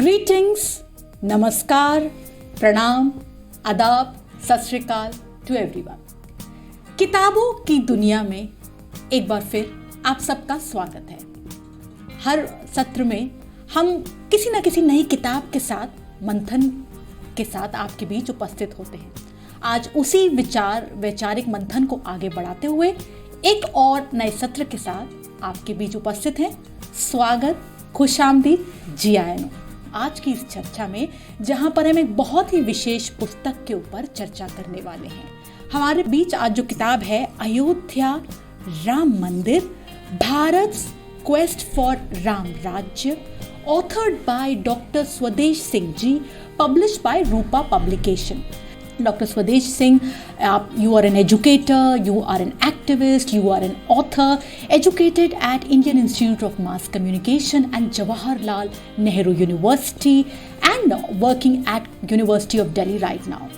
Greetings, नमस्कार, प्रणाम, आदाब, सत श्री अकाल टू एवरीवन। किताबों की दुनिया में एक बार फिर आप सबका स्वागत है। हर सत्र में हम किसी न किसी नई किताब के साथ मंथन के साथ आपके बीच उपस्थित होते हैं। आज उसी वैचारिक मंथन को आगे बढ़ाते हुए एक और नए सत्र के साथ आपके बीच उपस्थित हैं। स्वागत, खुशामदीद, जी आयन हो। आज की इस चर्चा में जहां पर हम एक बहुत ही विशेष पुस्तक के ऊपर चर्चा करने वाले हैं। हमारे बीच आज जो किताब है अयोध्या राम मंदिर, भारत क्वेस्ट फॉर राम राज्य, authored by doctor Swadesh Singh ji, published by Rupa publication. Dr. Swadesh Singh, you are an educator, you are an activist, you are an author, educated at Indian Institute of Mass Communication and Jawaharlal Nehru University and working at University of Delhi right now.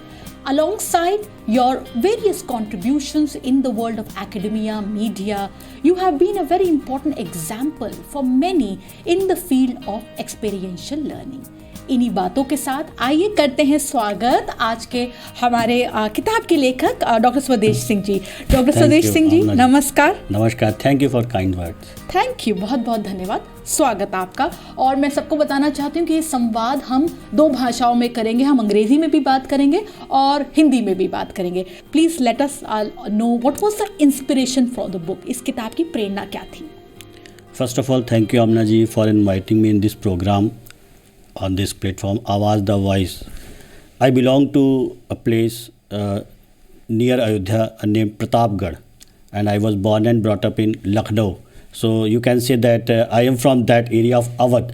Alongside your various contributions in the world of academia, media, you have been a very important example for many in the field of experiential learning. इन्हीं बातों के साथ आइए करते हैं स्वागत आज के हमारे किताब के लेखक डॉक्टर स्वदेश सिंह जी। डॉक्टर स्वदेश सिंह जी, नमस्कार। नमस्कार, thank you for kind words. Thank you, बहुत बहुत धन्यवाद, स्वागत आपका। और मैं सबको बताना चाहती हूँ कि ये संवाद हम दो भाषाओं में करेंगे। हम अंग्रेजी में भी बात करेंगे और हिंदी में भी बात करेंगे। Please let us know what was the inspiration for the book. इस किताब की प्रेरणा क्या थी? First of all, thank you Amna ji for inviting me in this programme on this platform, Awaz the Voice. I belong to a place near Ayodhya named Pratapgarh, and I was born and brought up in Lucknow. So you can say that I am from that area of Awadh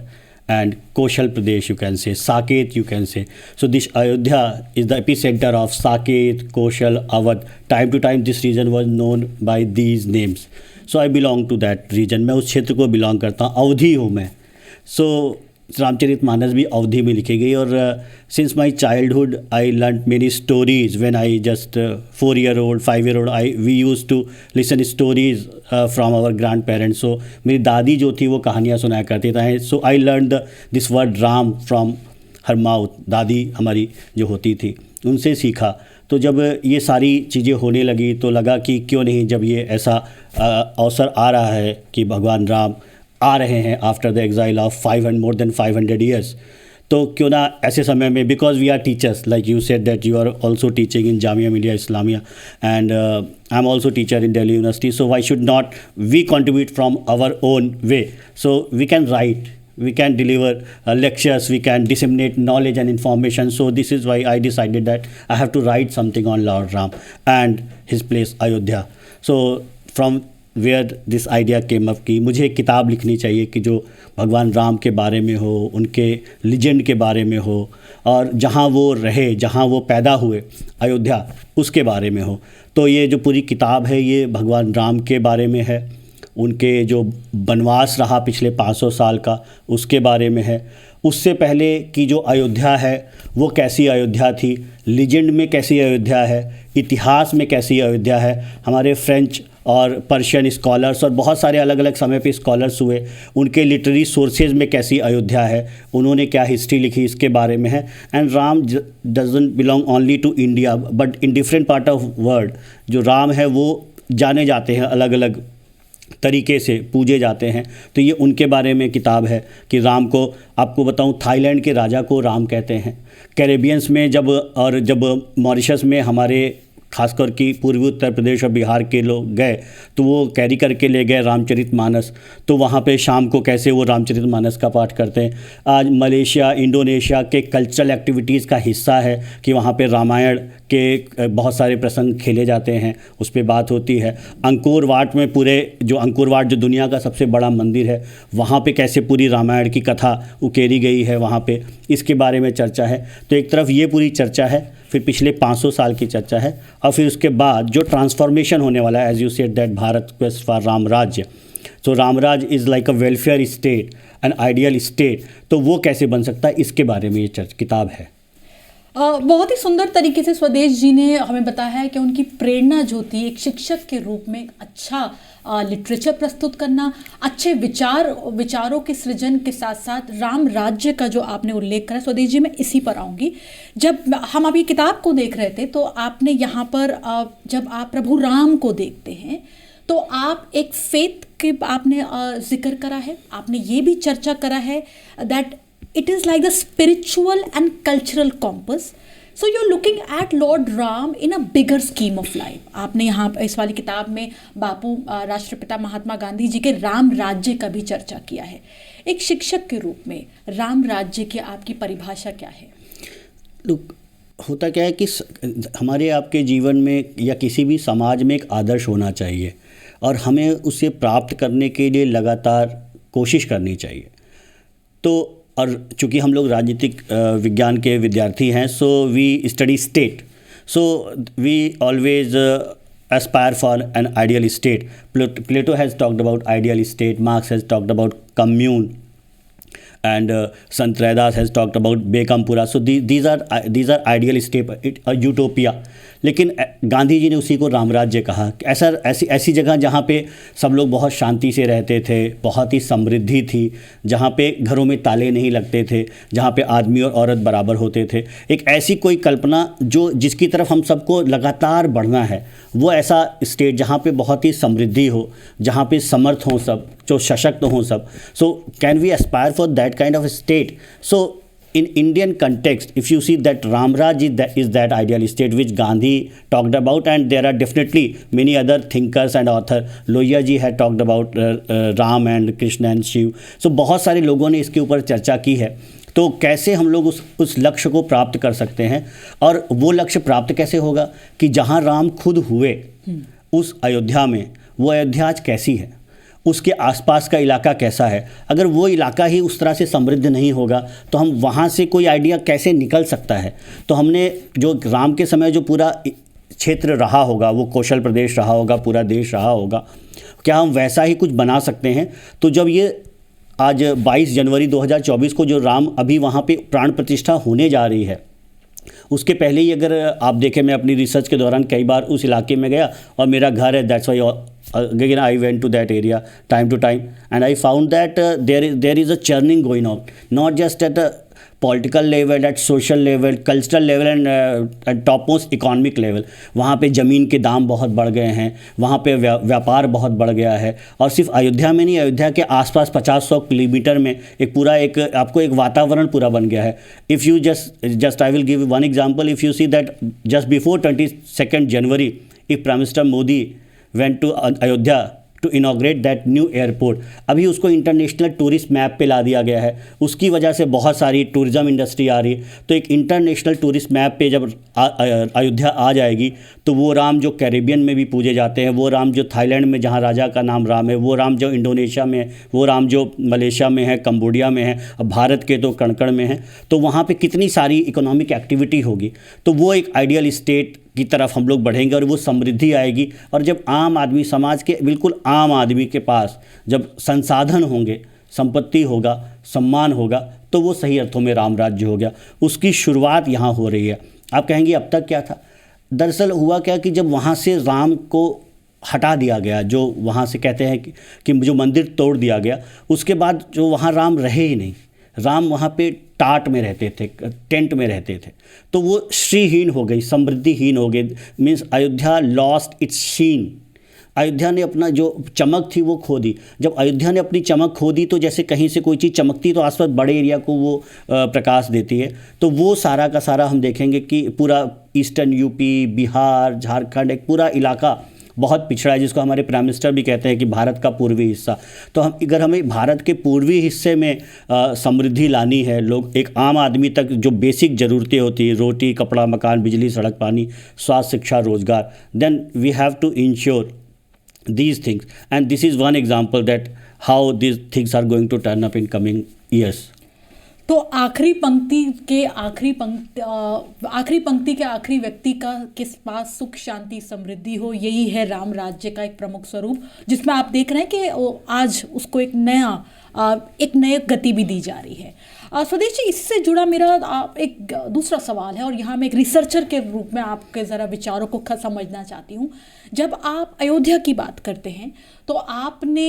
and Koshal Pradesh, you can say, Saket, you can say. So this Ayodhya is the epicenter of Saket, Koshal, Awadh. Time to time this region was known by these names. So I belong to that region. मैं उस क्षेत्र को belong करता हूँ, अवधी हूँ मैं। So Ramcharitmanas भी अवधी में लिखी गई और since my childhood I learn many stories when I just 4 year old 5 year old we use to listen stories from our grandparents. So मेरी दादी जो थी वो कहानियाँ सुनाया करती थी। So I learn this word Ram from her mouth. दादी हमारी जो होती थी उनसे सीखा। तो जब ये सारी चीज़ें होने लगी तो लगा कि क्यों नहीं, जब ये ऐसा अवसर आ रहा है कि भगवान राम आ रहे हैं after the exile of more than 500 years, तो क्यों ना ऐसे समय में, because we are teachers like you said that you are also teaching in Jamia Millia Islamia and I am also teacher in Delhi university, so why should not we contribute from our own way. So we can write, we can deliver lectures, we can disseminate knowledge and information. So this is why I decided that I have to write something on Lord Ram and his place Ayodhya. So from where this idea came up कि मुझे एक किताब लिखनी चाहिए कि जो भगवान राम के बारे में हो, उनके लीजेंड के बारे में हो और जहाँ वो रहे, जहाँ वो पैदा हुए अयोध्या, उसके बारे में हो। तो ये जो पूरी किताब है ये भगवान राम के बारे में है, उनके जो वनवास रहा पिछले 500 साल का उसके बारे में है, उससे पहले की जो अयोध्या है वो कैसी अयोध्या थी, लीजेंड में कैसी अयोध्या है, इतिहास में कैसी अयोध्या है। हमारे फ्रेंच और पर्शियन स्कॉलर्स और बहुत सारे अलग अलग समय पे स्कॉलर्स हुए, उनके लिटरेरी सोर्सेज में कैसी अयोध्या है, उन्होंने क्या हिस्ट्री लिखी, इसके बारे में है। And Ram doesn't belong only to India but in different part of world. जो राम है वो जाने जाते हैं, अलग अलग तरीके से पूजे जाते हैं। तो ये उनके बारे में किताब है कि राम को, आपको बताऊं, थाईलैंड के राजा को राम कहते हैं। कैरेबियंस में जब मॉरिशस में हमारे खासकर कि पूर्वी उत्तर प्रदेश और बिहार के लोग गए तो वो कैरी करके ले गए रामचरितमानस। तो वहाँ पे शाम को कैसे वो रामचरितमानस का पाठ करते हैं। आज मलेशिया, इंडोनेशिया के कल्चरल एक्टिविटीज़ का हिस्सा है कि वहाँ पे रामायण के बहुत सारे प्रसंग खेले जाते हैं, उस पर बात होती है। अंकोर वाट में अंकोर वाट जो दुनिया का सबसे बड़ा मंदिर है, वहाँ पे कैसे पूरी रामायण की कथा उकेरी गई है, वहाँ पे इसके बारे में चर्चा है। तो एक तरफ ये पूरी चर्चा है, फिर पिछले 500 साल की चर्चा है, और फिर उसके बाद जो ट्रांसफॉर्मेशन होने वाला है, as you said that Bharat quest for Ram Rajya. So Ramraj is like a welfare state, an ideal state. तो वो कैसे बन सकता है, इसके बारे में ये किताब है। बहुत ही सुंदर तरीके से स्वदेश जी ने हमें बताया है कि उनकी प्रेरणा जो थी एक शिक्षक के रूप में अच्छा लिटरेचर प्रस्तुत करना, अच्छे विचारों के सृजन के साथ साथ राम राज्य का जो आपने उल्लेख करा स्वदेश जी, मैं इसी पर आऊँगी। जब हम अभी किताब को देख रहे थे तो आपने यहाँ पर जब आप प्रभु राम को देखते हैं तो आप एक फेथ के आपने जिक्र करा है, आपने ये भी चर्चा करा है that it is like the spiritual and cultural compass. So you're looking at Lord Ram in a bigger scheme of life. आपने यहाँ इस वाली किताब में बापू राष्ट्रपिता महात्मा गांधी जी के राम राज्य का भी चर्चा किया है। एक शिक्षक के रूप में राम राज्य की आपकी परिभाषा क्या है? लुक, होता क्या है कि हमारे आपके जीवन में या किसी भी समाज में एक आदर्श होना चाहिए और हमें उसे प्राप्त करने के लिए लगातार कोशिश करनी चाहिए। तो और चूँकि हम लोग राजनीतिक विज्ञान के विद्यार्थी हैं, so we study state, so we always aspire for an ideal state. Plato has talked about ideal state, Marx has talked about commune, and Sant Raidas has talked about Bekampura. So these are ideal state, a utopia. लेकिन गांधी जी ने उसी को रामराज्य कहा। ऐसी जगह जहाँ पे सब लोग बहुत शांति से रहते थे, बहुत ही समृद्धि थी, जहाँ पे घरों में ताले नहीं लगते थे, जहाँ पे आदमी और औरत बराबर होते थे। एक ऐसी कोई कल्पना जिसकी तरफ हम सबको लगातार बढ़ना है, वो ऐसा स्टेट जहाँ पे बहुत ही समृद्धि हो, जहाँ पे समर्थ हों सब, जो सशक्त हों सब। So can we aspire for that kind of state? So in Indian context, if you see that Ramraj is that ideal state which Gandhi talked about, and there are definitely many other thinkers and authors. Lohia ji had talked about Ram and Krishna and Shiv. So बहुत सारे लोगों ने इसके ऊपर चर्चा की है। तो कैसे हम लोग उस लक्ष्य को प्राप्त कर सकते हैं, और वो लक्ष्य प्राप्त कैसे होगा कि जहाँ राम खुद हुए उस अयोध्या में, वो अयोध्या आज कैसी है, उसके आसपास का इलाका कैसा है। अगर वो इलाका ही उस तरह से समृद्ध नहीं होगा तो हम वहाँ से कोई आइडिया कैसे निकल सकता है। तो हमने जो राम के समय जो पूरा क्षेत्र रहा होगा, वो कौशल प्रदेश रहा होगा, पूरा देश रहा होगा, क्या हम वैसा ही कुछ बना सकते हैं? तो जब ये आज 22 जनवरी 2024 को जो राम अभी वहाँ पे प्राण प्रतिष्ठा होने जा रही है, उसके पहले ही अगर आप देखें, मैं अपनी रिसर्च के दौरान कई बार उस इलाके में गया और मेरा घर है, that's why again I went to that area time to time, and I found that there is a churning going on, not just at a political level, at social level, cultural level, and topmost economic level. वहाँ पे ज़मीन के दाम बहुत बढ़ गए हैं, वहाँ पे व्यापार बहुत बढ़ गया है। और सिर्फ अयोध्या में नहीं, अयोध्या के आसपास 50-100 किलोमीटर में एक आपको एक वातावरण पूरा बन गया है। If you just I will give one example. If you see that just before 22nd January, if Prime Minister Modi went to Ayodhya to inaugurate that new airport, अभी उसको इंटरनेशनल टूरिस्ट मैप पे ला दिया गया है। उसकी वजह से बहुत सारी टूरिज़्म इंडस्ट्री आ रही है। तो एक इंटरनेशनल टूरिस्ट मैप पे जब अयोध्या आ जाएगी, तो वो राम जो कैरेबियन में भी पूजे जाते हैं, वो राम जो थाईलैंड में जहाँ राजा का नाम राम है, वो राम जो इंडोनेशिया में है, वो राम जो मलेशिया में है, कंबोडिया में है, अब भारत के तो कण में है, तो वहाँ पे कितनी सारी इकोनॉमिक एक्टिविटी होगी। तो वो एक आइडियल स्टेट की तरफ हम लोग बढ़ेंगे और वो समृद्धि आएगी। और जब आम आदमी, समाज के बिल्कुल आम आदमी के पास जब संसाधन होंगे, संपत्ति होगा, सम्मान होगा, तो वो सही अर्थों में राम राज्य हो गया। उसकी शुरुआत यहाँ हो रही है। आप कहेंगे अब तक क्या था? दरअसल हुआ क्या कि जब वहाँ से राम को हटा दिया गया, जो वहाँ से कहते हैं कि जो मंदिर तोड़ दिया गया, उसके बाद जो वहाँ राम रहे ही नहीं। राम वहाँ पे टाट में रहते थे, टेंट में रहते थे, तो वो श्रीहीन हो गई, समृद्धिहीन हो गई। मीन्स अयोध्या लॉस्ट इट्स शीन। अयोध्या ने अपना जो चमक थी वो खो दी। जब अयोध्या ने अपनी चमक खो दी, तो जैसे कहीं से कोई चीज़ चमकती तो आसपास बड़े एरिया को वो प्रकाश देती है। तो वो सारा का सारा हम देखेंगे कि पूरा ईस्टर्न यूपी, बिहार, झारखंड, एक पूरा इलाका बहुत पिछड़ा है, जिसको हमारे प्राइम मिनिस्टर भी कहते हैं कि भारत का पूर्वी हिस्सा। तो अगर हमें भारत के पूर्वी हिस्से में समृद्धि लानी है, लोग एक आम आदमी तक जो बेसिक ज़रूरतें होती है, रोटी, कपड़ा, मकान, बिजली, सड़क, पानी, स्वास्थ्य, शिक्षा, रोजगार, then we have to ensure these things, and this is one example that how these things are going to turn up in coming years. तो आखिरी पंक्ति के आखिरी पंक्ति के आखिरी व्यक्ति का किस पास सुख शांति समृद्धि हो, यही है राम राज्य का एक प्रमुख स्वरूप, जिसमें आप देख रहे हैं कि आज उसको एक नई गति भी दी जा रही है। स्वदेश जी, इससे जुड़ा मेरा एक दूसरा सवाल है और यहाँ मैं एक रिसर्चर के रूप में आपके ज़रा विचारों को समझना चाहती हूँ। जब आप अयोध्या की बात करते हैं तो आपने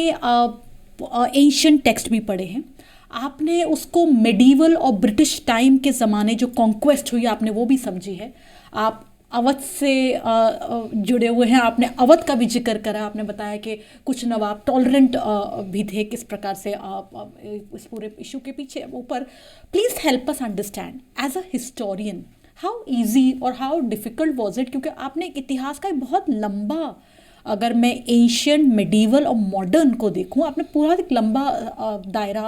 एंशिएंट टेक्स्ट भी पढ़े हैं, आपने उसको मेडिवल और ब्रिटिश टाइम के ज़माने जो कॉन्क्वेस्ट हुई आपने वो भी समझी है। आप अवध से जुड़े हुए हैं, आपने अवध का भी जिक्र करा, आपने बताया कि कुछ नवाब टॉलरेंट भी थे, किस प्रकार से इस पूरे इशू के पीछे ऊपर। Please help us understand as a historian how easy और हाउ डिफ़िकल्ट वॉज इट, क्योंकि आपने एक इतिहास का एक बहुत लंबा, अगर मैं एंशिएंट, मेडिवल और मॉडर्न को देखूं, आपने पूरा एक लंबा दायरा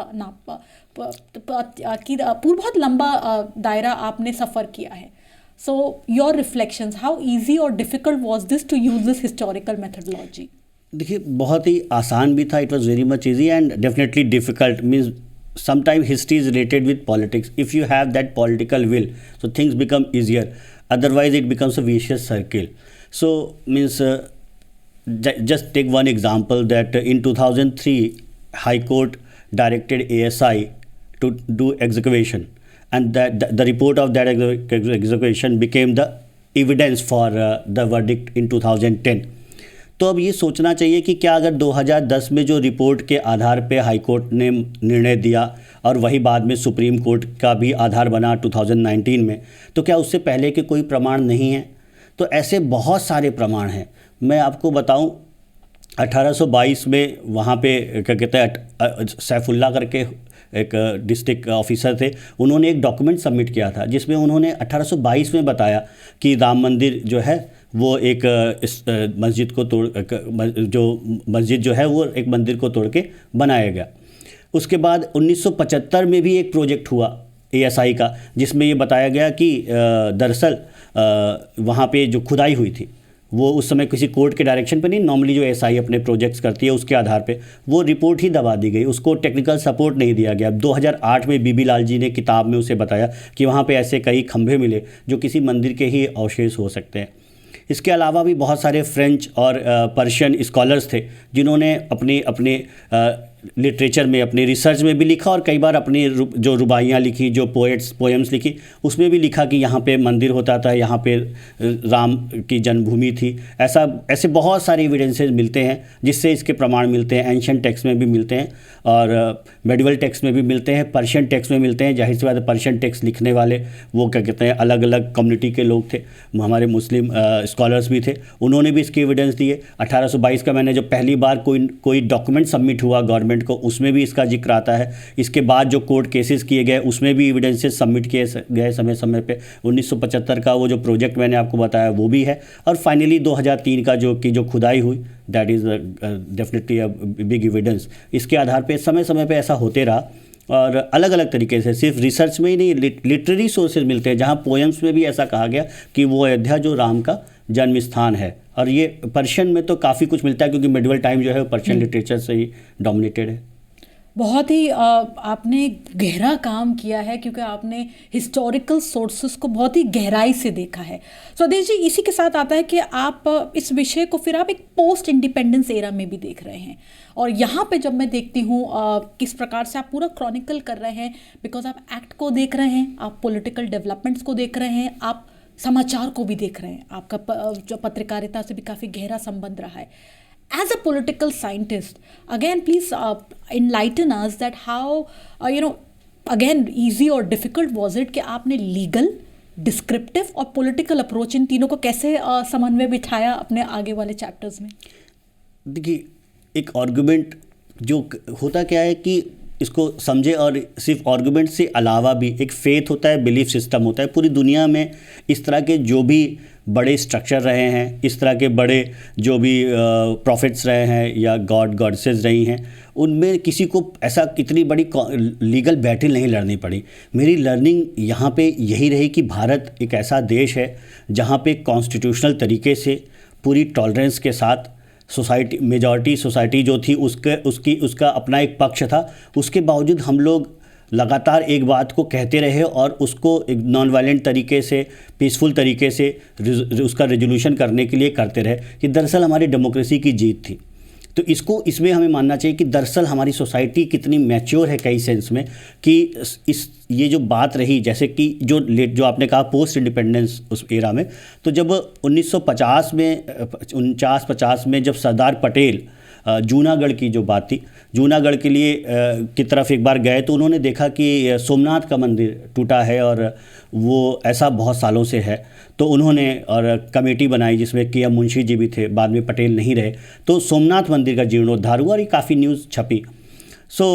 बहुत लंबा दायरा आपने सफ़र किया है। So your reflections, how easy और difficult was this to use this historical methodology? देखिए, बहुत ही आसान भी था, it was very much easy and definitely difficult. Means sometimes history is related with politics. If you have that political will, so things become easier, otherwise it becomes a vicious circle. So means just take one example that in 2003 High Court directed ASI to do excavation, and that the report of that excavation became the evidence for the verdict in 2010. तो अब ये सोचना चाहिए कि क्या अगर 2010 में जो रिपोर्ट के आधार पे हाई कोर्ट ने निर्णय दिया और वही बाद में सुप्रीम कोर्ट का भी आधार बना 2019 में, तो क्या उससे पहले के कोई प्रमाण नहीं है? तो ऐसे बहुत सारे प्रमाण हैं। मैं आपको बताऊं, 1822 में वहाँ पे क्या कहते हैं, सैफुल्ला करके एक डिस्ट्रिक्ट ऑफिसर थे, उन्होंने एक डॉक्यूमेंट सबमिट किया था जिसमें उन्होंने 1822 में बताया कि राम मंदिर जो है वो एक इस मस्जिद को मस्जिद जो है वो एक मंदिर को तोड़ के बनाया गया। उसके बाद 1975 में भी एक प्रोजेक्ट हुआ ASI का, जिसमें ये बताया गया कि दरअसल वहाँ पे जो खुदाई हुई थी वो उस समय किसी कोर्ट के डायरेक्शन पे नहीं, नॉर्मली जो ASI अपने प्रोजेक्ट्स करती है उसके आधार पे वो रिपोर्ट ही दबा दी गई, उसको टेक्निकल सपोर्ट नहीं दिया गया। 2008 में बीबी लाल जी ने किताब में उसे बताया कि वहाँ पे ऐसे कई खंभे मिले जो किसी मंदिर के ही अवशेष हो सकते हैं। इसके अलावा भी बहुत सारे फ्रेंच और पर्शियन स्कॉलर्स थे जिन्होंने अपने लिटरेचर में, अपने रिसर्च में भी लिखा और कई बार अपनी जो रुबाइयाँ लिखी, जो पोएम्स लिखी, उसमें भी लिखा कि यहाँ पे मंदिर होता था, यहाँ पे राम की जन्मभूमि थी। ऐसे बहुत सारे एविडेंसेस मिलते हैं जिससे इसके प्रमाण मिलते हैं। एंशिएंट टेक्स्ट में भी मिलते हैं और मेडिवल टेक्स्ट में भी मिलते हैं, पर्शियन टेक्स्ट में मिलते हैं। जाहिर सी बात है, पर्शियन टेक्स्ट लिखने वाले वो क्या कहते हैं, अलग अलग कम्युनिटी के लोग थे, हमारे मुस्लिम स्कॉलर्स भी थे, उन्होंने भी इसके एविडेंस दिए। 1822 का मैंने जो पहली बार कोई डॉक्यूमेंट सबमिट हुआ गवर्नमेंट को, उसमें भी इसका जिक्र आता है। इसके बाद जो कोर्ट केसेस किए गए उसमें भी एविडेंसेस सबमिट किए गए समय समय पे। 1975 का वो जो प्रोजेक्ट मैंने आपको बताया वो भी है, और फाइनली 2003 का जो खुदाई हुई, that is definitely a big evidence. इसके आधार पे समय समय पे ऐसा होते रहा और अलग अलग तरीके से, सिर्फ रिसर्च में ही नहीं, लिटरेरी सोर्सेज मिलते हैं जहाँ पोएम्स में भी ऐसा कहा गया कि वो अयोध्या जो राम का जन्म स्थान है। और ये पर्शियन में तो काफ़ी कुछ मिलता है क्योंकि मिडिवल टाइम जो है वो पर्शियन लिटरेचर से ही डोमिनेटेड है। बहुत ही आपने गहरा काम किया है क्योंकि आपने हिस्टोरिकल सोर्सेस को बहुत ही गहराई से देखा है। स्वदेश जी, इसी के साथ आता है कि आप इस विषय को फिर आप एक पोस्ट इंडिपेंडेंस एरा में भी देख रहे हैं, और यहाँ पे जब मैं देखती हूँ किस प्रकार से आप पूरा क्रॉनिकल कर रहे हैं, बिकॉज आप एक्ट को देख रहे हैं, आप पॉलिटिकल डेवलपमेंट्स को देख रहे हैं, आप समाचार को भी देख रहे हैं, आपका जो पत्रकारिता से भी काफ़ी गहरा संबंध रहा है। As a political scientist, again, please enlighten us that how, again, easy or difficult was it कि आपने legal, descriptive और political approach इन तीनों को कैसे समन्वय बिठाया अपने आगे वाले चैप्टर्स में? देखिए, एक आर्गुमेंट जो होता क्या है कि इसको समझे, और सिर्फ आर्गुमेंट से अलावा भी एक फेथ होता है, बिलीफ सिस्टम होता है। पूरी दुनिया में इस तरह के जो भी बड़े स्ट्रक्चर रहे हैं, इस तरह के बड़े जो भी प्रॉफिट्स रहे हैं या गॉडेसेस रही हैं, उनमें किसी को ऐसा इतनी बड़ी लीगल बैटल नहीं लड़नी पड़ी। मेरी लर्निंग यहाँ पे यही रही कि भारत एक ऐसा देश है जहाँ पे कॉन्स्टिट्यूशनल तरीके से पूरी टॉलरेंस के साथ मेजॉरिटी सोसाइटी जो थी उसका अपना एक पक्ष था। उसके बावजूद हम लोग लगातार एक बात को कहते रहे और उसको एक नॉन वायलेंट तरीके से, पीसफुल तरीके से उसका रेजोल्यूशन करने के लिए करते रहे, कि दरअसल हमारी डेमोक्रेसी की जीत थी। तो इसमें हमें मानना चाहिए कि दरअसल हमारी सोसाइटी कितनी मैच्योर है कई सेंस में, कि ये जो बात रही, जैसे कि जो आपने कहा पोस्ट इंडिपेंडेंस उस एरा में, तो जब 1950 में 49-50 में जब सरदार पटेल जूनागढ़ की जो बात थी, जूनागढ़ के लिए की तरफ एक बार गए, तो उन्होंने देखा कि सोमनाथ का मंदिर टूटा है और वो ऐसा बहुत सालों से है। तो उन्होंने और कमेटी बनाई जिसमें के एम मुंशी जी भी थे, बाद में पटेल नहीं रहे, तो सोमनाथ मंदिर का जीर्णोद्धार हुआ और ये काफ़ी न्यूज़ छपी। So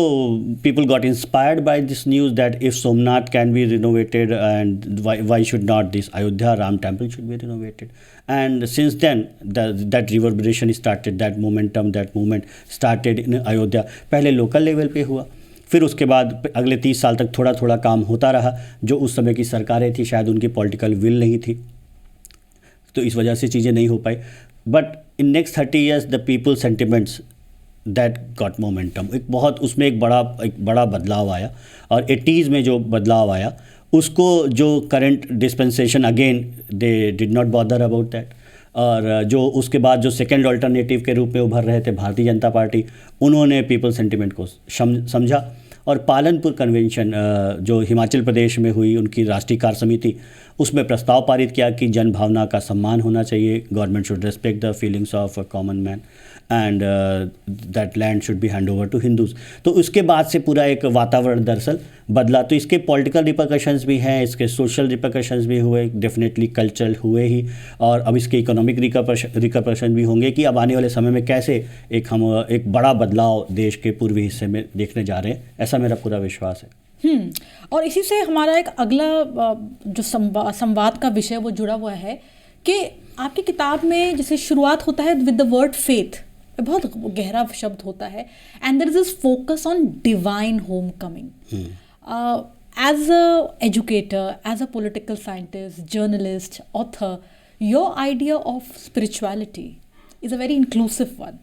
people got inspired by this news that if Somnath can be renovated, and why should not this Ayodhya Ram temple should be renovated? And since then that reverberation started, that movement started in Ayodhya. पहले local level पे हुआ, फिर उसके बाद अगले 30 साल तक थोड़ा थोड़ा काम होता रहा। जो उस समय की सरकारें थी शायद उनकी पॉलिटिकल विल नहीं थी, तो इस वजह से चीज़ें नहीं हो पाई। But in next 30 years the people sentiments that got momentum, उसमें एक बड़ा बदलाव आया। और 80s में जो बदलाव आया उसको जो current dispensation, again they did not bother about that. और जो उसके बाद जो सेकेंड अल्टरनेटिव के रूप में उभर रहे थे भारतीय जनता पार्टी, उन्होंने पीपल सेंटिमेंट को समझा और पालनपुर कन्वेंशन जो हिमाचल प्रदेश में हुई, उनकी राष्ट्रीय कार्य समिति, उसमें प्रस्ताव पारित किया कि जन भावना का सम्मान होना चाहिए, government should respect the feelings of a common man and that land should be hand over to Hindus. तो उसके बाद से पूरा एक वातावरण दरअसल बदला। तो इसके पॉलिटिकल रिपरकशंस भी हैं, इसके सोशल रिपरकशंस भी हुए, डेफिनेटली कल्चरल हुए ही, और अब इसके इकोनॉमिक रिपरकशन भी होंगे कि अब आने वाले समय में कैसे हम एक बड़ा बदलाव देश के पूर्वी हिस्से में देखने जा रहे हैं, ऐसा मेरा पूरा विश्वास है। और इसी से हमारा एक अगला जो संवाद का विषय वो जुड़ा हुआ है कि आपकी किताब में जैसे शुरुआत होता है विद द वर्ड फेथ, बहुत गहरा शब्द होता है, and there is this focus on divine homecoming. As a educator, as a political scientist, journalist, author, your idea of spirituality is a very inclusive one.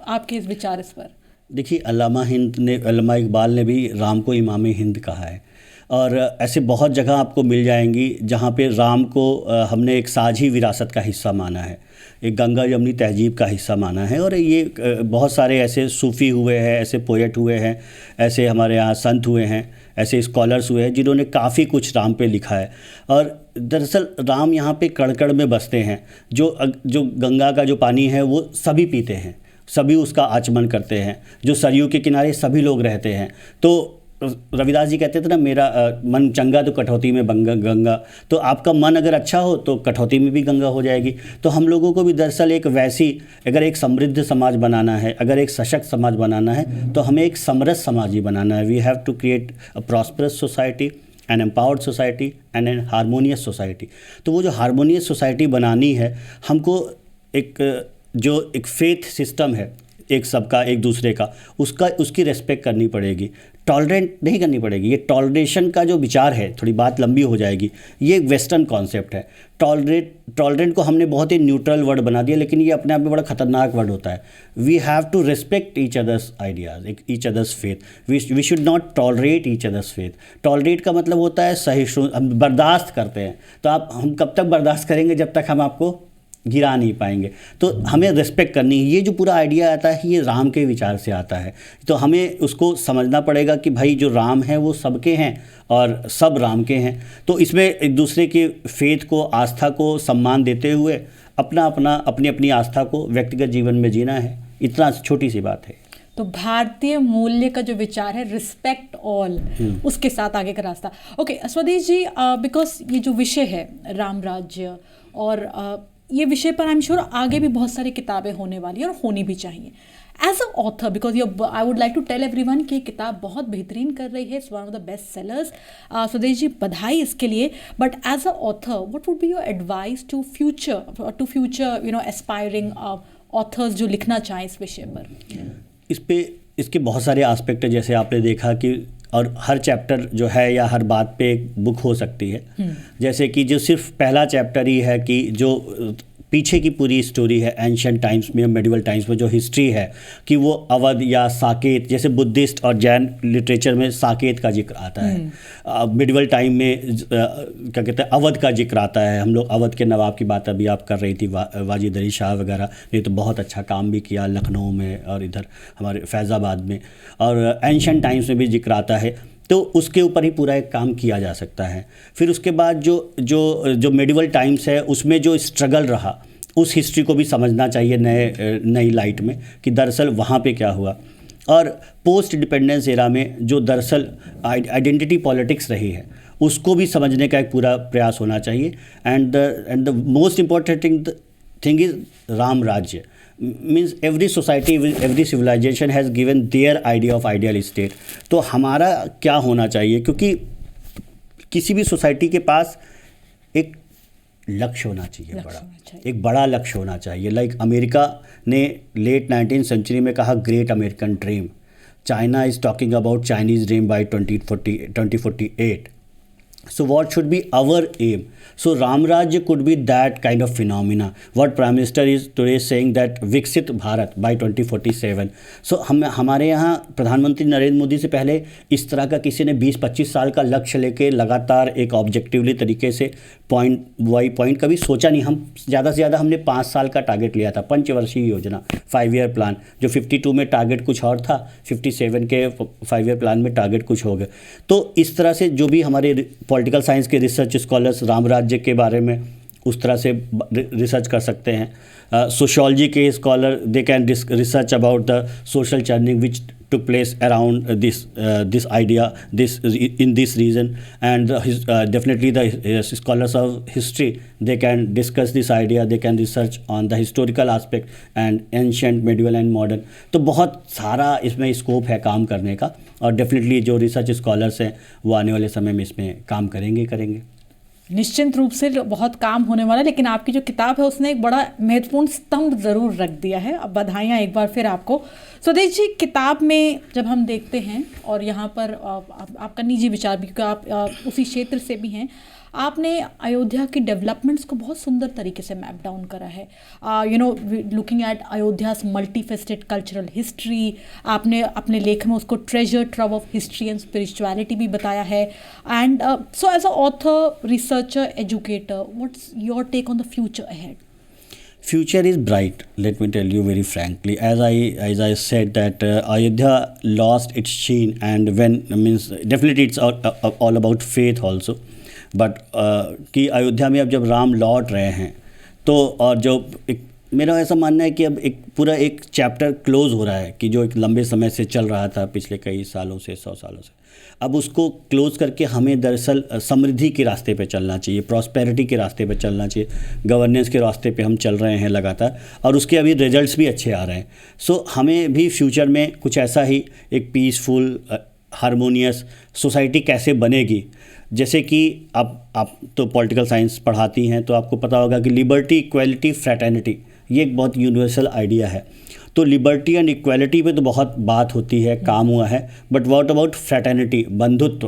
आपके इस विचार इस पर? देखिए, अल्लामा इकबाल ने भी राम को इमाम हिंद कहा है, और ऐसे बहुत जगह आपको मिल जाएंगी जहाँ पे राम को हमने एक साझी विरासत का हिस्सा माना है, एक गंगा जमनी तहजीब का हिस्सा माना है। और ये बहुत सारे ऐसे सूफ़ी हुए हैं, ऐसे पोएट हुए हैं, ऐसे हमारे यहाँ संत हुए हैं, ऐसे स्कॉलर्स हुए हैं जिन्होंने काफ़ी कुछ राम पे लिखा है। और दरअसल राम यहाँ पे कण-कण में बसते हैं। जो गंगा का जो पानी है वो सभी पीते हैं, सभी उसका आचमन करते हैं, जो सरयू के किनारे सभी लोग रहते हैं। तो रविदास जी कहते थे ना, मेरा मन चंगा तो कठौती में गंगा। तो आपका मन अगर अच्छा हो तो कठौती में भी गंगा हो जाएगी। तो हम लोगों को भी दरअसल एक वैसी, अगर एक समृद्ध समाज बनाना है, अगर एक सशक्त समाज बनाना है, तो हमें एक समरस समाज ही बनाना है। We have to create a prosperous society, an empowered society and an harmonious society. तो वो जो हारमोनियस सोसाइटी बनानी है, हमको एक फेथ सिस्टम है एक सबका, एक दूसरे का, उसकी रेस्पेक्ट करनी पड़ेगी, टॉलरेंट नहीं करनी पड़ेगी। ये टॉलरेशन का जो विचार है, थोड़ी बात लंबी हो जाएगी, ये एक वेस्टर्न कॉन्सेप्ट है। टॉलरेंट को हमने बहुत ही न्यूट्रल वर्ड बना दिया, लेकिन ये अपने आप में बड़ा खतरनाक वर्ड होता है। We have to respect each other's ideas, each other's faith. We should not tolerate each other's faith. Tolerate का मतलब होता है सहिष्णु, हम बर्दाश्त करते हैं। तो हम कब तक बर्दाश्त करेंगे? जब तक हम आपको गिरा नहीं पाएंगे। तो हमें रिस्पेक्ट करनी है। ये जो पूरा आइडिया आता है ये राम के विचार से आता है। तो हमें उसको समझना पड़ेगा कि भाई जो राम है वो सबके हैं और सब राम के हैं। तो इसमें एक दूसरे के फेथ को, आस्था को सम्मान देते हुए अपनी अपनी आस्था को व्यक्तिगत जीवन में जीना है। इतना छोटी सी बात है। तो भारतीय मूल्य का जो विचार है, रिस्पेक्ट ऑल, उसके साथ आगे का रास्ता। ओके स्वदेश जी, बिकॉज ये जो विषय है राम राज्य, और ये विषय पर आई एम श्योर आगे भी बहुत सारी किताबें होने वाली हैं और होनी भी चाहिए। As a author, because I would like to tell everyone कि किताब बहुत बेहतरीन कर रही है, it's one of the best sellers. Swadesh ji, बधाई इसके लिए। But as a author, what would be your advice to future aspiring authors जो लिखना चाहें इस विषय पर? इसके बहुत सारे एस्पेक्ट है, जैसे आपने देखा कि, और हर चैप्टर जो है या हर बात पे एक बुक हो सकती है। जैसे कि जो सिर्फ पहला चैप्टर ही है कि जो पीछे की पूरी स्टोरी है एंशियंट टाइम्स में, मेडिवल टाइम्स में जो हिस्ट्री है कि वो अवध या साकेत, जैसे बुद्धिस्ट और जैन लिटरेचर में साकेत का जिक्र आता है, मेडिवल टाइम में क्या कहते हैं अवध का जिक्र आता है। हम लोग अवध के नवाब की बात अभी आप कर रही थी, वाजिद अली शाह वगैरह ने तो बहुत अच्छा काम भी किया लखनऊ में और इधर हमारे फैज़ाबाद में, और एंशियंट टाइम्स में भी जिक्र आता है। तो उसके ऊपर ही पूरा एक काम किया जा सकता है। फिर उसके बाद जो मेडिवल टाइम्स है उसमें जो स्ट्रगल रहा उस हिस्ट्री को भी समझना चाहिए नई लाइट में कि दरअसल वहाँ पे क्या हुआ। और पोस्ट इंडिपेंडेंस एरा में जो दरअसल आइडेंटिटी पॉलिटिक्स रही है उसको भी समझने का एक पूरा प्रयास होना चाहिए। And the most important thing is Ram Rajya means every society every civilisation has given their idea of ideal state. तो हमारा क्या होना चाहिए, क्योंकि किसी भी सोसाइटी के पास एक लक्ष्य होना चाहिए, एक बड़ा लक्ष्य होना चाहिए। लाइक अमेरिका ने लेट 19th सेंचुरी में कहा great American dream, China is talking about Chinese dream by 2048. So what should be our aim? So Ram Rajya could be that kind of phenomena. What Prime Minister is today saying that विकसित Bharat by 2047. So हमारे यहाँ प्रधानमंत्री नरेंद्र मोदी से पहले इस तरह का किसी ने 20-25 साल का लक्ष्य लेके लगातार एक ऑब्जेक्टिवली तरीके से पॉइंट बाई पॉइंट कभी सोचा नहीं। हम ज़्यादा से ज़्यादा हमने 5 साल का टारगेट लिया था, पंचवर्षीय योजना 5 ईयर प्लान, जो 52 में टारगेट कुछ और था, 57 के 5 ईयर प्लान में टारगेट कुछ हो गए। तो इस तरह से जो भी हमारे पॉलिटिकल साइंस के रिसर्च स्कॉलर्स राम राज्य के बारे में उस तरह से रिसर्च कर सकते हैं। सोशियोलॉजी के scholar they can research about the social churning which took place around this idea in this region, and definitely the scholars of history, they can discuss this idea, they can research on the historical aspect and ancient, medieval and modern। तो बहुत सारा इसमें scope है काम करने का, और definitely जो रिसर्च स्कॉलर्स हैं वो आने वाले समय में इसमें काम करेंगे। निश्चित रूप से बहुत काम होने वाला है, लेकिन आपकी जो किताब है उसने एक बड़ा महत्वपूर्ण स्तंभ ज़रूर रख दिया है। अब बधाइयाँ एक बार फिर आपको। स्वदेश जी, किताब में जब हम देखते हैं, और यहाँ पर आपका निजी विचार भी, क्योंकि आप उसी क्षेत्र से भी हैं, आपने अयोध्या की डेवलपमेंट्स को बहुत सुंदर तरीके से मैप डाउन करा है। Looking at Ayodhya's multifaceted cultural history, आपने अपने लेख में उसको treasure trove of history and spirituality भी बताया है। And so as a author, researcher, educator, what's your take on the future ahead? Future is bright, let me tell you very frankly. As I said that Ayodhya lost its sheen, and definitely it's all about faith also. But कि अयोध्या में अब जब राम लौट रहे हैं तो, और जो मेरा ऐसा मानना है कि अब एक पूरा एक चैप्टर क्लोज हो रहा है कि जो एक लंबे समय से चल रहा था, पिछले कई सालों से, 100 सालों से, अब उसको क्लोज करके हमें दरअसल समृद्धि के रास्ते पे चलना चाहिए, प्रॉस्पेरिटी के रास्ते पे चलना चाहिए, गवर्नेंस के रास्ते पे हम चल रहे हैं लगातार, और उसके अभी रिजल्ट्स भी अच्छे आ रहे हैं। सो हमें भी फ्यूचर में कुछ ऐसा ही एक पीसफुल, हारमोनियस सोसाइटी कैसे बनेगी, जैसे कि आप तो पॉलिटिकल साइंस पढ़ाती हैं तो आपको पता होगा कि लिबर्टी, इक्वलिटी, फ्रैटर्निटी, ये एक बहुत यूनिवर्सल आइडिया है। तो लिबर्टी एंड इक्वलिटी पे तो बहुत बात होती है, काम हुआ है, बट व्हाट अबाउट फ्रैटर्निटी, बंधुत्व?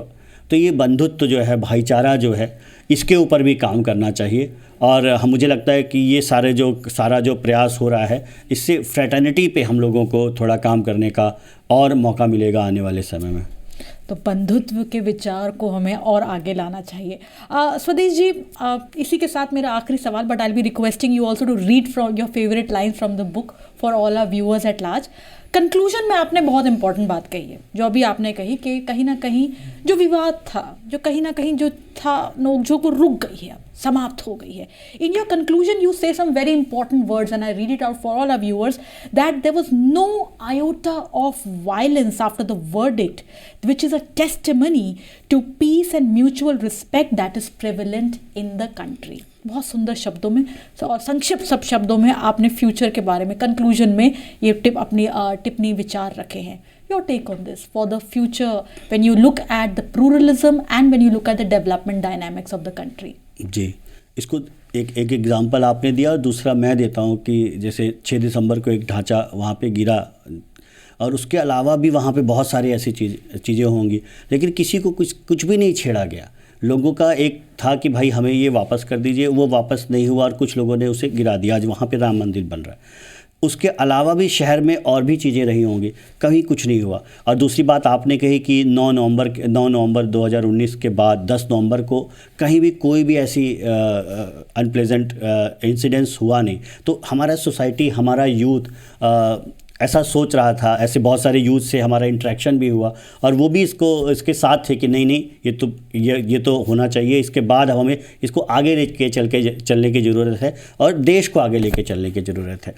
तो ये बंधुत्व जो है, भाईचारा जो है, इसके ऊपर भी काम करना चाहिए। और मुझे लगता है कि ये सारा जो प्रयास हो रहा है, इससे फ्रैटर्निटी पे हम लोगों को थोड़ा काम करने का और मौका मिलेगा आने वाले समय में। तो बंधुत्व के विचार को हमें और आगे लाना चाहिए। स्वदेश जी, इसी के साथ मेरा आखिरी सवाल, but I will be requesting you also to read from your favourite line from the book for all our viewers at large. Conclusion में आपने बहुत इंपॉर्टेंट बात कही है, जो अभी आपने कही कि कहीं ना कहीं जो विवाद था, जो कहीं ना कहीं जो था नोकझोंक, वो रुक गई है, समाप्त हो गई है। In your conclusion you say some very important words, and I read it out for all our viewers, that there was no iota of violence after the verdict, which is a testimony to peace and mutual respect that is prevalent in the country। बहुत सुंदर शब्दों में और संक्षिप्त सब शब्दों में आपने फ्यूचर के बारे में कंक्लूजन में ये अपनी टिप्पणी विचार रखे हैं। Your take on this for the future when you look at the pluralism and when you look at the development dynamics of the country? जी, इसको एक एग्जांपल आपने दिया और दूसरा मैं देता हूँ कि जैसे 6 दिसंबर को एक ढांचा वहाँ पे गिरा, और उसके अलावा भी वहाँ पे बहुत सारी ऐसी चीज़ें होंगी, लेकिन किसी को कुछ भी नहीं छेड़ा गया। लोगों का एक था कि भाई हमें ये वापस कर दीजिए, वो वापस नहीं हुआ और कुछ लोगों ने उसे गिरा दिया। आज वहाँ पे राम मंदिर बन रहा है। उसके अलावा भी शहर में और भी चीज़ें रही होंगी, कहीं कुछ नहीं हुआ। और दूसरी बात आपने कही कि 9 नवंबर 2019 के बाद 10 नवंबर को कहीं भी कोई भी ऐसी अनप्लेजेंट इंसिडेंट्स हुआ नहीं। तो हमारा सोसाइटी, हमारा यूथ ऐसा सोच रहा था, ऐसे बहुत सारे यूथ से हमारा इंटरेक्शन भी हुआ और वो भी इसके साथ थे कि नहीं ये तो होना चाहिए। इसके बाद हमें इसको आगे लेके चलने की ज़रूरत है और देश को आगे लेके चलने की ज़रूरत है।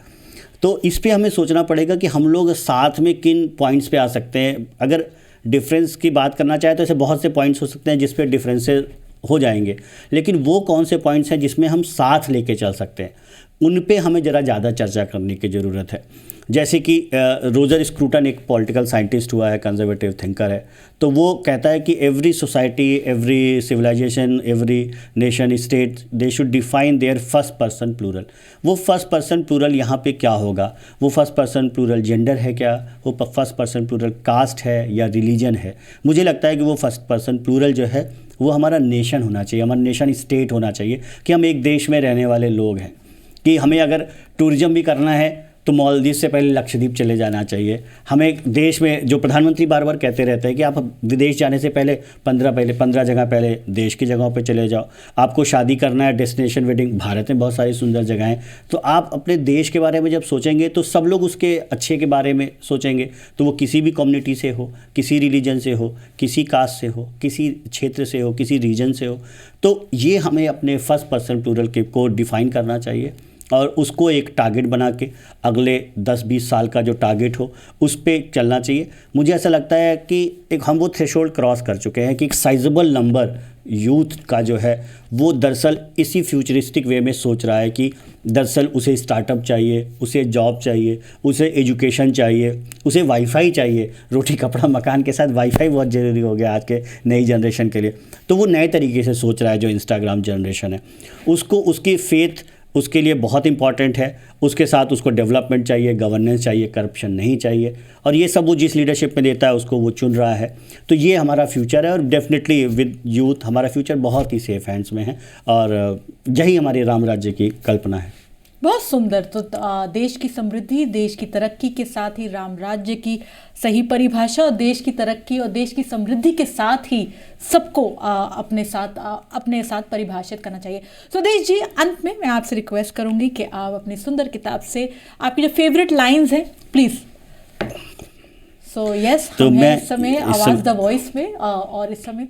तो इस पे हमें सोचना पड़ेगा कि हम लोग साथ में किन पॉइंट्स पे आ सकते हैं। अगर डिफरेंस की बात करना चाहे तो ऐसे बहुत से पॉइंट्स हो सकते हैं जिस पे डिफरेंसेस हो जाएंगे, लेकिन वो कौन से पॉइंट्स हैं जिसमें हम साथ लेके चल सकते हैं, उन पे हमें ज़रा ज़्यादा चर्चा करने की ज़रूरत है। जैसे कि रोजर स्क्रूटन एक पॉलिटिकल साइंटिस्ट हुआ है, कंजर्वेटिव थिंकर है, तो वो कहता है कि every society, every civilisation, every nation state, they should define their first person plural. वो फर्स्ट पर्सन प्लूरल यहाँ पे क्या होगा? वो फर्स्ट पर्सन प्लूरल जेंडर है क्या? वो फर्स्ट पर्सन प्लूरल कास्ट है या रिलीजन है? मुझे लगता है कि वो फर्स्ट पर्सन प्लूरल जो है वो हमारा नेशन होना चाहिए, हमारा नेशन स्टेट होना चाहिए कि हम एक देश में रहने वाले लोग हैं। कि हमें अगर टूरिज्म भी करना है तो मालदीव से पहले लक्षद्वीप चले जाना चाहिए। हमें देश में, जो प्रधानमंत्री बार बार कहते रहते हैं कि आप विदेश जाने से पहले 15 जगह पहले देश की जगहों पे चले जाओ। आपको शादी करना है, डेस्टिनेशन वेडिंग, भारत में बहुत सारी सुंदर जगह हैं। तो आप अपने देश के बारे में जब सोचेंगे तो सब लोग उसके अच्छे के बारे में सोचेंगे। तो वो किसी भी कम्युनिटी से हो, किसी रिलीजन से हो, किसी कास्ट से हो, किसी क्षेत्र से हो, किसी रीजन से हो। तो ये हमें अपने फर्स्ट पर्सन प्लूरल को डिफ़ाइन करना चाहिए और उसको एक टारगेट बना के अगले 10-20 साल का जो टारगेट हो उस पे चलना चाहिए। मुझे ऐसा लगता है कि एक हम वो थ्रेशोल्ड क्रॉस कर चुके हैं कि एक साइजेबल नंबर यूथ का जो है वो दरअसल इसी फ्यूचरिस्टिक वे में सोच रहा है कि दरअसल उसे स्टार्टअप चाहिए, उसे जॉब चाहिए, उसे एजुकेशन चाहिए, उसे वाईफाई चाहिए। रोटी कपड़ा मकान के साथ वाईफाई बहुत ज़रूरी हो गया आज के नई जनरेशन के लिए। तो वो नए तरीके से सोच रहा है जो इंस्टाग्राम जनरेशन है। उसको उसकी फेथ उसके लिए बहुत इंपॉर्टेंट है। उसके साथ उसको डेवलपमेंट चाहिए, गवर्नेंस चाहिए, करप्शन नहीं चाहिए। और ये सब वो जिस लीडरशिप में लेता है उसको वो चुन रहा है। तो ये हमारा फ्यूचर है और डेफिनेटली विद यूथ हमारा फ्यूचर बहुत ही सेफ हैंड्स में है और यही हमारे राम राज्य की कल्पना है। बहुत सुंदर। तो देश की समृद्धि, देश की तरक्की के साथ ही राम राज्य की सही परिभाषा और देश की तरक्की और देश की समृद्धि के साथ ही सबको अपने साथ परिभाषित करना चाहिए। स्वदेश जी, अंत में मैं आपसे रिक्वेस्ट करूंगी कि आप अपनी सुंदर किताब से आपकी जो फेवरेट लाइंस हैं प्लीज़। सो यस, हम हैं इस समय आवाज़ द वॉइस में और इस समय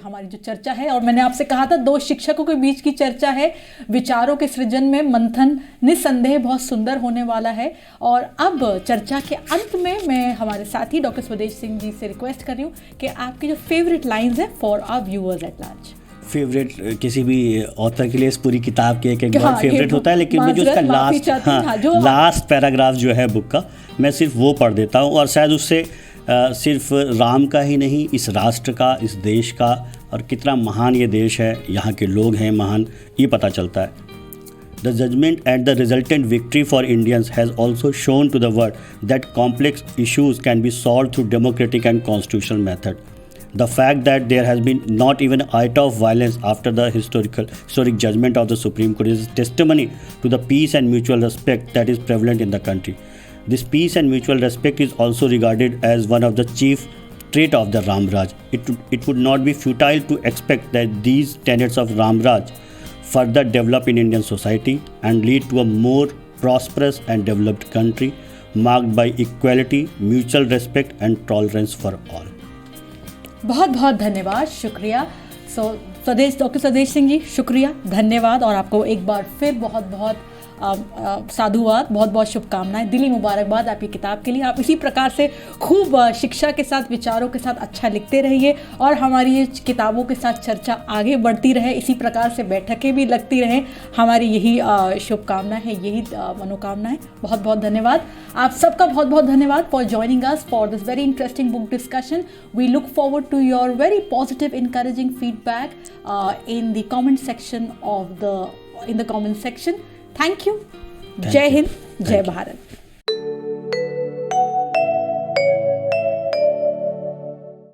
हमारी जो चर्चा है, और मैंने आपसे कहा था 2 शिक्षकों के बीच की चर्चा है, विचारों के सृजन में मंथन निस्संदेह बहुत सुंदर होने वाला है। और अब चर्चा के अंत में मैं हमारे साथी डॉक्टर स्वदेश सिंह जी से रिक्वेस्ट कर रही हूँ कि आपकी जो फेवरेट लाइन्स है for our viewers at large. Favourite किसी भी ऑथर के लिए इस पूरी किताब के एक बार फेवरेट होता है, लेकिन मुझे उसका लास्ट पैराग्राफ जो है बुक का, मैं सिर्फ वो पढ़ देता हूँ और शायद उससे सिर्फ राम का ही नहीं, इस राष्ट्र का, इस देश का और कितना महान ये देश है, यहाँ के लोग हैं महान, ये पता चलता है। The judgment and the resultant victory for Indians has also shown to the world that complex issues can be solved through democratic and constitutional method. The fact that there has been not even an iota of violence after the historic judgment of the Supreme Court is a testimony to the peace and mutual respect that is prevalent in the country. This peace and mutual respect is also regarded as one of the chief traits of the Ram Raj. It would not be futile to expect that these tenets of Ram Raj further develop in Indian society and lead to a more prosperous and developed country marked by equality, mutual respect and tolerance for all. बहुत बहुत धन्यवाद, शुक्रिया। Doctor Swadesh Singh जी, शुक्रिया, धन्यवाद और आपको एक बार फिर बहुत बहुत साधुवाद, बहुत बहुत शुभकामनाएं, दिली मुबारकबाद आपकी किताब के लिए। आप इसी प्रकार से खूब शिक्षा के साथ, विचारों के साथ अच्छा लिखते रहिए और हमारी ये किताबों के साथ चर्चा आगे बढ़ती रहे, इसी प्रकार से बैठकें भी लगती रहें, हमारी यही शुभकामना है, यही मनोकामना है। बहुत बहुत धन्यवाद आप सबका, बहुत बहुत धन्यवाद for joining us for this very interesting book discussion. We look forward to your very positive encouraging feedback in the comment section in the comment section. Thank you. Jai Hind, Jai Bharat.